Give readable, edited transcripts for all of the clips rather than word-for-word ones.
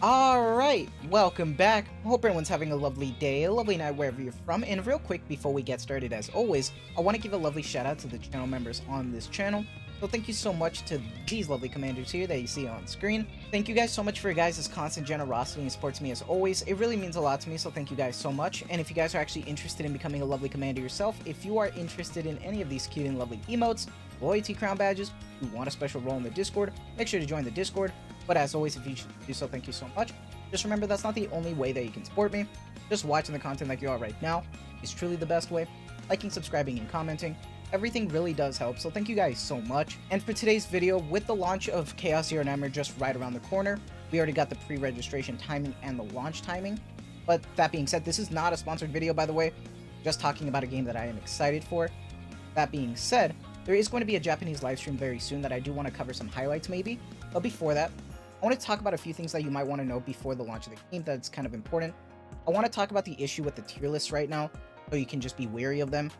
Alright, welcome back. Hope everyone's having a lovely day, a lovely night wherever you're from. And real quick, before we get started, as always, I want to give a lovely shout out to the channel members on this channel. So thank you so much to these lovely commanders here that you see on screen. Thank you guys so much for your guys' constant generosity and support to me as always. It really means a lot to me, so thank you guys so much. And if you guys are actually interested in becoming a lovely commander yourself, if you are interested in any of these cute and lovely emotes, loyalty crown badges, you want a special role in the Discord, make sure to join the Discord. But as always, if you do so, thank you so much. Just remember, that's not the only way that you can support me. Just watching the content like you are right now is truly the best way. Liking, subscribing, and commenting. Everything really does help, so thank you guys so much. And for today's video, with the launch of Chaos Zero Nightmare just right around the corner, we already got the pre-registration timing and the launch timing. But that being said, this is not a sponsored video, by the way. Just talking about a game that I am excited for. That being said, there is going to be a Japanese livestream very soon that I do want to cover some highlights maybe. But before that, I want to talk about a few things that you might want to know before the launch of the game that's kind of important. I want to talk about the issue with the tier lists right now, so you can just be wary of them.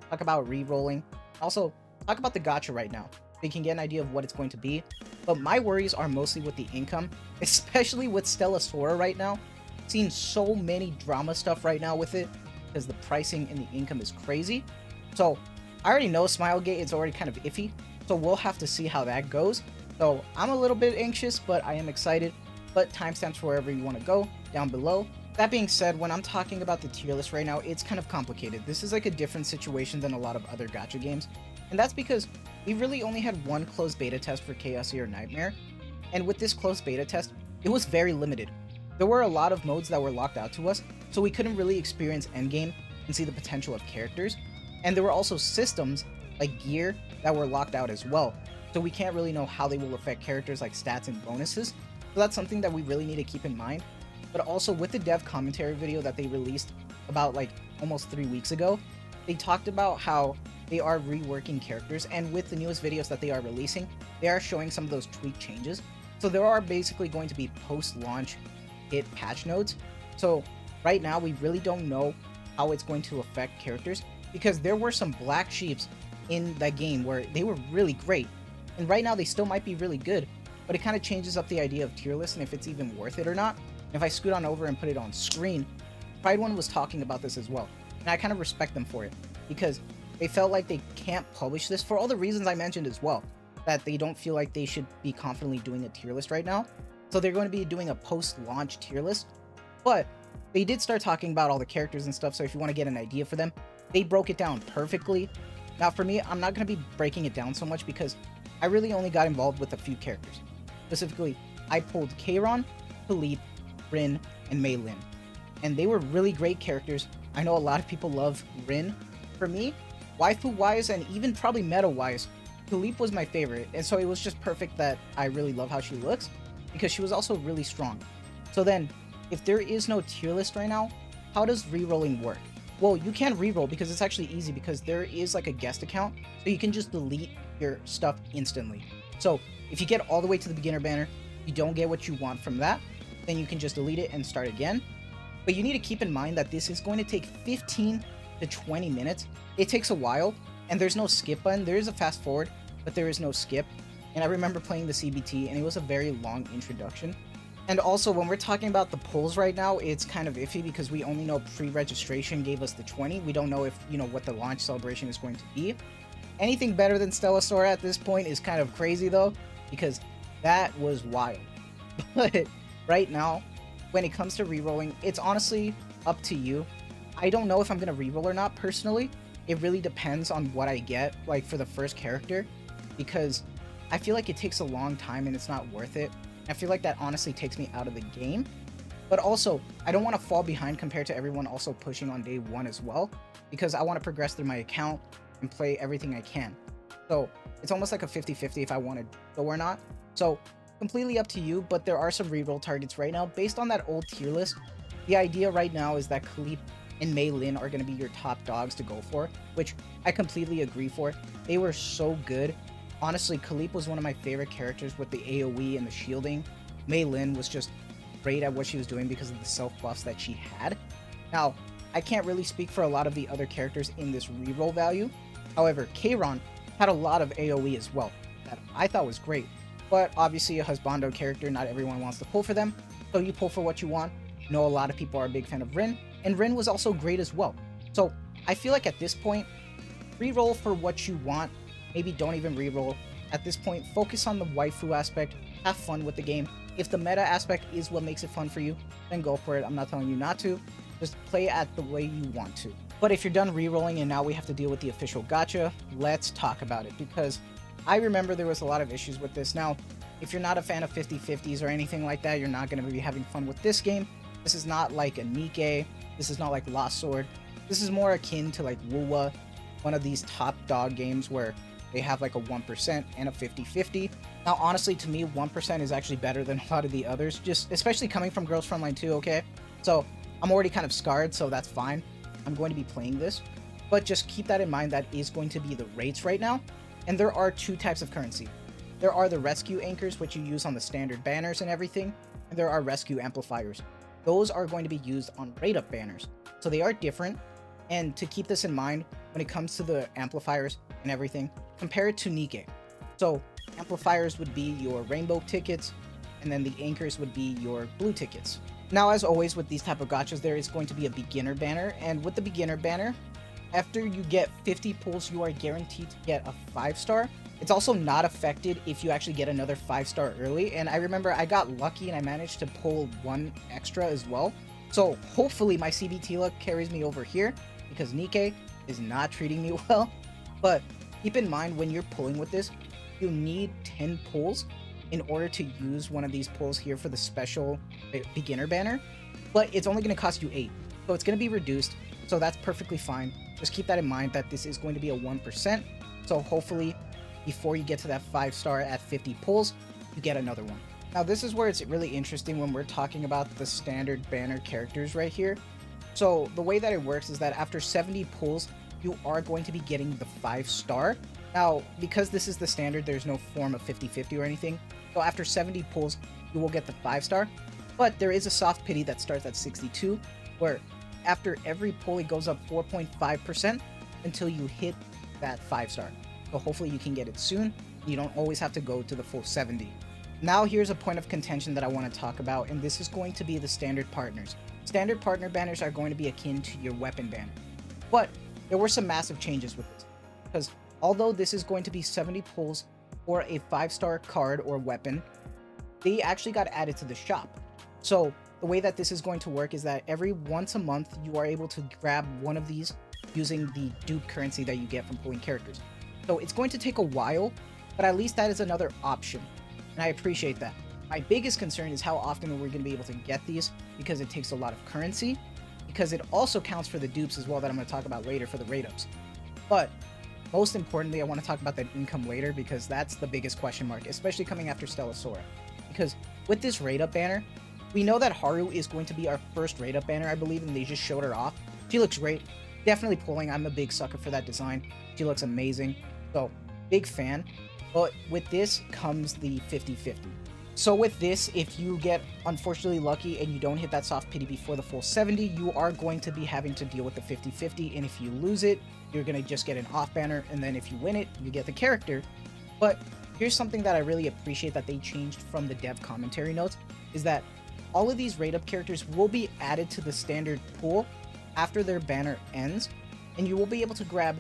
Talk about re-rolling. Also, talk about the gacha right now, so you can get an idea of what it's going to be. But my worries are mostly with the income, especially with Stella Sora right now. Seeing so many drama stuff right now with it, because the pricing and the income is crazy. So, I already know Smilegate is already kind of iffy, so we'll have to see how that goes. So I'm a little bit anxious, but I am excited. But timestamps wherever you want to go down below. That being said, when I'm talking about the tier list right now, it's kind of complicated. This is like a different situation than a lot of other gacha games. And that's because we really only had one closed beta test for Chaos Zero Nightmare. And with this closed beta test, it was very limited. There were a lot of modes that were locked out to us, so we couldn't really experience endgame and see the potential of characters. And there were also systems like gear that were locked out as well. So we can't really know how they will affect characters like stats and bonuses. So that's something that we really need to keep in mind. But also with the dev commentary video that they released about like almost 3 weeks ago, they talked about how they are reworking characters, and with the newest videos that they are releasing, they are showing some of those tweak changes. So there are basically going to be post-launch hit patch notes. So right now we really don't know how it's going to affect characters, because there were some black sheeps in that game where they were really great. And right now they still might be really good, but it kind of changes up the idea of tier lists and if it's even worth it or not. And if I scoot on over and put it on screen, Prydwen was talking about this as well. And I kind of respect them for it, because they felt like they can't publish this for all the reasons I mentioned as well. That they don't feel like they should be confidently doing a tier list right now. So they're going to be doing a post-launch tier list. But they did start talking about all the characters and stuff, so if you want to get an idea for them, they broke it down perfectly. Now for me, I'm not going to be breaking it down so much because I really only got involved with a few characters. Specifically, I pulled Kairon, Philippe, Rin, and Mei Lin. And they were really great characters. I know a lot of people love Rin. For me, waifu-wise and even probably meta-wise, Philippe was my favorite. And so it was just perfect that I really love how she looks, because she was also really strong. So then, if there is no tier list right now, how does rerolling work? Well, you can reroll because it's actually easy, because there is like a guest account, so you can just delete your stuff instantly. So if you get all the way to the beginner banner, you don't get what you want from that, then you can just delete it and start again. But you need to keep in mind that this is going to take 15 to 20 minutes. It takes a while, and there's no skip button. There is a fast forward, but there is no skip. And I remember playing the CBT, and it was a very long introduction. And also, when we're talking about the polls right now, it's kind of iffy because we only know pre-registration gave us the 20. We don't know if, what the launch celebration is going to be. Anything better than Stella Sora at this point is kind of crazy though, because that was wild. But right now, when it comes to rerolling, it's honestly up to you. I don't know if I'm going to reroll or not personally. It really depends on what I get, like for the first character, because I feel like it takes a long time and it's not worth it. I feel like that honestly takes me out of the game. But also, I don't want to fall behind compared to everyone also pushing on day one as well, because I want to progress through my account and play everything I can. So it's almost like a 50-50 if I want to go or not. So completely up to you, but there are some reroll targets right now. Based on that old tier list, the idea right now is that Khalid and Mei Lin are going to be your top dogs to go for, which I completely agree for. They were so good. Honestly, Khalid was one of my favorite characters with the AoE and the shielding. Mei Lin was just great at what she was doing because of the self buffs that she had. Now, I can't really speak for a lot of the other characters in this reroll value. However, Kairon had a lot of AoE as well that I thought was great. But obviously a husbando character, not everyone wants to pull for them. So you pull for what you want. I know a lot of people are a big fan of Rin, and Rin was also great as well. So I feel like at this point, reroll for what you want. Maybe don't even reroll. At this point, focus on the waifu aspect. Have fun with the game. If the meta aspect is what makes it fun for you, then go for it. I'm not telling you not to. Just play it the way you want to. But if you're done rerolling and now we have to deal with the official gacha, let's talk about it, because I remember there was a lot of issues with this. Now, if you're not a fan of 50/50s or anything like that, you're not going to be having fun with this game. This is not like a Nikke. This is not like Lost Sword. This is more akin to like Wuwa, one of these top dog games where they have like a 1% and a 50/50. Now, honestly, to me, 1% is actually better than a lot of the others, just especially coming from Girls Frontline 2, okay? So I'm already kind of scarred, so that's fine. I'm going to be playing this, but just keep that in mind. That is going to be the rates right now. And there are two types of currency. There are the rescue anchors, which you use on the standard banners and everything, and there are rescue amplifiers. Those are going to be used on rate up banners. So they are different, and to keep this in mind, when it comes to the amplifiers and everything, compare it to Nikke. So amplifiers would be your rainbow tickets, and then the anchors would be your blue tickets. Now, as always with these type of gachas, there is going to be a beginner banner, and with the beginner banner, after you get 50 pulls, you are guaranteed to get a 5-star. It's also not affected if you actually get another 5-star early, and I remember I got lucky and I managed to pull one extra as well. So hopefully my CBT luck carries me over here, because Nikke is not treating me well. But keep in mind, when you're pulling with this, you need 10 pulls in order to use one of these pulls here for the special beginner banner, but it's only going to cost you 8, so it's going to be reduced, so that's perfectly fine. Just keep that in mind that this is going to be a 1%, so hopefully before you get to that 5-star at 50 pulls, you get another one. Now this is where it's really interesting when we're talking about the standard banner characters right here. So the way that it works is that after 70 pulls, you are going to be getting the 5-star. Now, because this is the standard, there's no form of 50/50 or anything. So after 70 pulls, you will get the 5-star. But there is a soft pity that starts at 62, where after every pull, it goes up 4.5% until you hit that 5-star. So hopefully you can get it soon. You don't always have to go to the full 70. Now here's a point of contention that I want to talk about, and this is going to be the standard partners. Standard partner banners are going to be akin to your weapon banner. But there were some massive changes with this, because although this is going to be 70 pulls for a 5-star card or weapon, they actually got added to the shop. So the way that this is going to work is that every once a month, you are able to grab one of these using the dupe currency that you get from pulling characters. So it's going to take a while, but at least that is another option, and I appreciate that. My biggest concern is how often we're going to be able to get these, because it takes a lot of currency, because it also counts for the dupes as well that I'm going to talk about later for the rate ups. But most importantly, I want to talk about that income later, because that's the biggest question mark, especially coming after Stella Sora. Because with this rate up banner, we know that Haru is going to be our first rate up banner, I believe, and they just showed her off. She looks great. Definitely pulling. I'm a big sucker for that design. She looks amazing. So, big fan. But with this comes the 50/50. So with this, if you get unfortunately lucky and you don't hit that soft pity before the full 70, you are going to be having to deal with the 50/50, and if you lose it, you're going to just get an off banner, and then if you win it, you get the character. But here's something that I really appreciate that they changed from the dev commentary notes, is that all of these rate up characters will be added to the standard pool after their banner ends, and you will be able to grab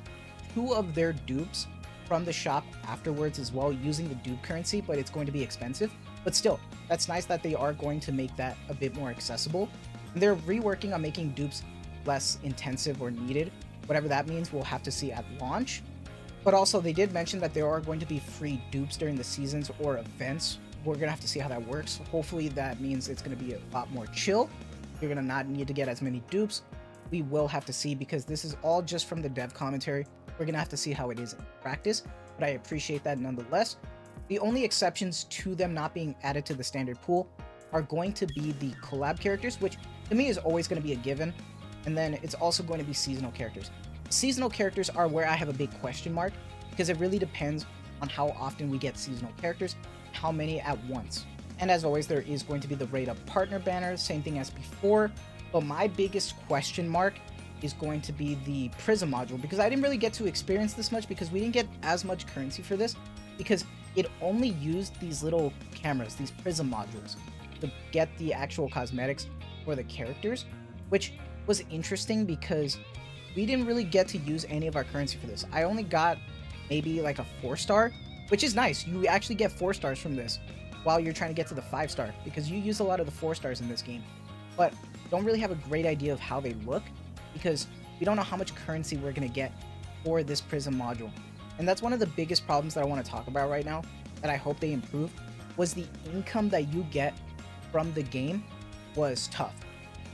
2 of their dupes from the shop afterwards as well using the dupe currency, but it's going to be expensive. But still, that's nice that they are going to make that a bit more accessible. And they're reworking on making dupes less intensive or needed. Whatever that means, we'll have to see at launch. But also, they did mention that there are going to be free dupes during the seasons or events. We're going to have to see how that works. Hopefully, that means it's going to be a lot more chill. You're going to not need to get as many dupes. We will have to see, because this is all just from the dev commentary. We're going to have to see how it is in practice, but I appreciate that nonetheless. The only exceptions to them not being added to the standard pool are going to be the collab characters, which to me is always going to be a given, and then it's also going to be seasonal characters. Seasonal characters are where I have a big question mark, because it really depends on how often we get seasonal characters, how many at once. And as always, there is going to be the rate up partner banner, same thing as before, but my biggest question mark is going to be the prism module, because I didn't really get to experience this much, because we didn't get as much currency for this, because it only used these little cameras, these prism modules. to get the actual cosmetics for the characters, which was interesting because we didn't really get to use any of our currency for this. I only got maybe like a 4-star, which is nice. You actually get 4 stars from this while you're trying to get to the 5-star, because you use a lot of the 4 stars in this game, but don't really have a great idea of how they look because we don't know how much currency we're going to get for this prism module. And that's one of the biggest problems that I want to talk about right now that I hope they improve, was the income that you get from the game was tough.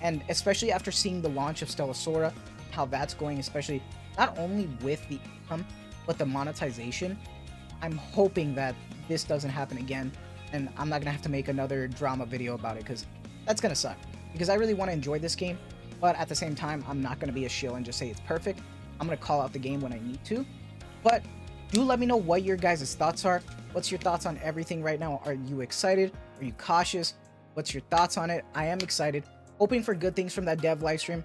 And especially after seeing the launch of Stellasora, how that's going, especially not only with the income, but the monetization, I'm hoping that this doesn't happen again, and I'm not going to have to make another drama video about it, because that's going to suck. Because I really want to enjoy this game, but at the same time, I'm not going to be a shill and just say it's perfect. I'm going to call out the game when I need to. But do let me know what your guys' thoughts are. What's your thoughts on everything right now? Are you excited? Are you cautious? What's your thoughts on it? I am excited. Hoping for good things from that dev livestream.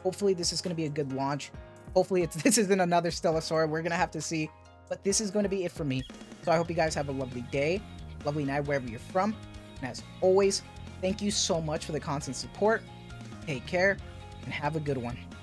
Hopefully this is going to be a good launch. Hopefully this isn't another Stellasora. We're going to have to see. But this is going to be it for me. So I hope you guys have a lovely day, lovely night wherever you're from. And as always, thank you so much for the constant support. Take care and have a good one.